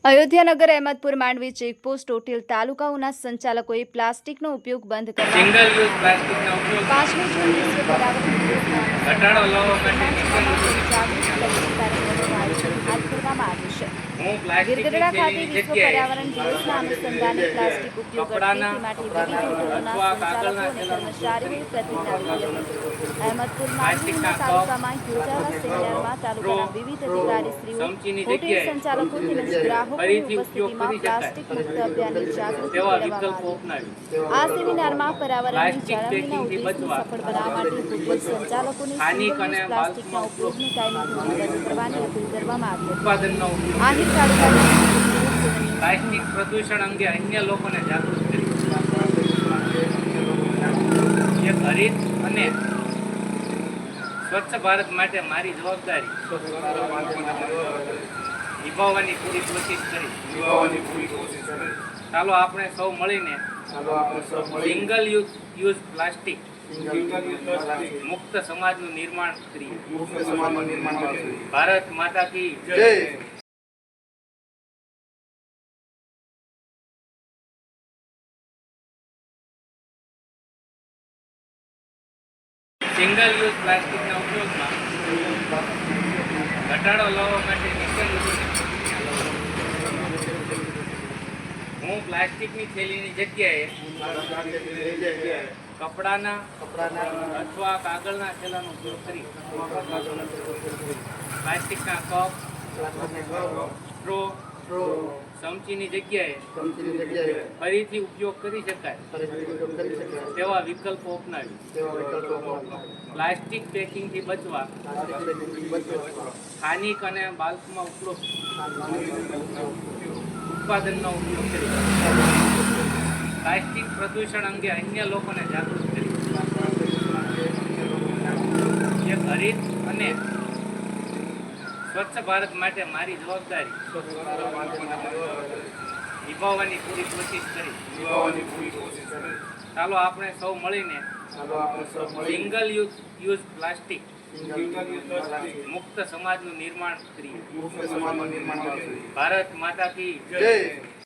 Ayodhyanagar Ahmedpur Mandvi checkpost hotel તાલુકાઓના સંચાલકોએ પ્લાસ્ટિકનો ઉપયોગ બંધ કરવા સિંગલ યુઝ પ્લાસ્ટિકના ઉપયોગ 5મી જૂન વિશ્વ પર્યાવરણ દિવસના ઘટાડો લાવવા માટે જાગૃતિ કાર્યક્રમોનું આયોજન હાથ ધરવામાં આવ્યું છે। હું પ્લાસ્ટિકની ગીરગઢડા ખાતે થેલીની વિશ્વ જગ્યાએ પર્યાવરણ દિવસના અનુસંધાને પ્લાસ્ટિક ઉપયોગ અટકે તે માટે વિવિધ હોટલોના સંચાલકો અને કર્મચારીઓએ પ્રતિજ્ઞા લીધી હતી। અહેમદપુર માંડવીના તાલુકામાં યોજાયેલા સેમિનારમાં તાલુકાના વિવિધ અધિકારીશ્રીઓ, હોટેલ સંચાલકો તેમજ ગ્રાહકોની ઉપસ્થિતિમાં પ્લાસ્ટિક મુક્ત અભિયાનની જાગૃતિ કેળવવામાં આવી। આ સેમિનારમાં પર્યાવરણની જાળવણીના ઉદ્દેશને સફળ બનાવવા માટે હોટેલ સંચાલકોને સિંગલ યુઝ પ્લાસ્ટિકના ઉપયોગને કાયમી ધોરણે બંધ કરવાની અપીલ કરવામાં આવી હતી। પ્લાસ્ટિક પ્રદૂષણ અંગે અન્ય લોકોને જાગૃત કરી એક હરિત અને સ્વચ્છ ભારત માટે મારી જવાબદારી નિભાવવાની પૂરી કોશિશ કરી। ચાલો આપણે સૌ મળીને સિંગલ યુઝ પ્લાસ્ટિક મુક્ત સમાજનું નિર્માણ કરીએ। ભારત માતા કી જય। સિંગલ યુઝ પ્લાસ્ટિકના ઉપયોગમાં ઘટાડો લાવવા માટે હું પ્લાસ્ટિકની થેલીની જગ્યાએ કપડાના અથવા કાગળના થેલાનો ઉપયોગ કરી પ્લાસ્ટિકના કપ, સ્ટ્રો, ચમચીની જગ્યાએ ફરીથી ઉપયોગ કરી શકાય તેવા વિકલ્પો અપનાવી પ્લાસ્ટિક પેકિંગથી બચવા સ્થાનિક અને બાલ્કમાં ઉપલબ્ધ ઉત્પાદનનો ઉપયોગ કરી પ્લાસ્ટિક પ્રદૂષણ અંગે અન્ય લોકોને જાગૃત કરી એક હરિત અને સ્વચ્છ ભારત માટે મારી જવાબદારી નિભાવવાની પૂરી કોશિશ કરી। ચાલો આપણે સૌ મળીને સિંગલ યુઝ પ્લાસ્ટિક મુક્ત સમાજનું નિર્માણ કરીએ। ભારત માતા કી જય।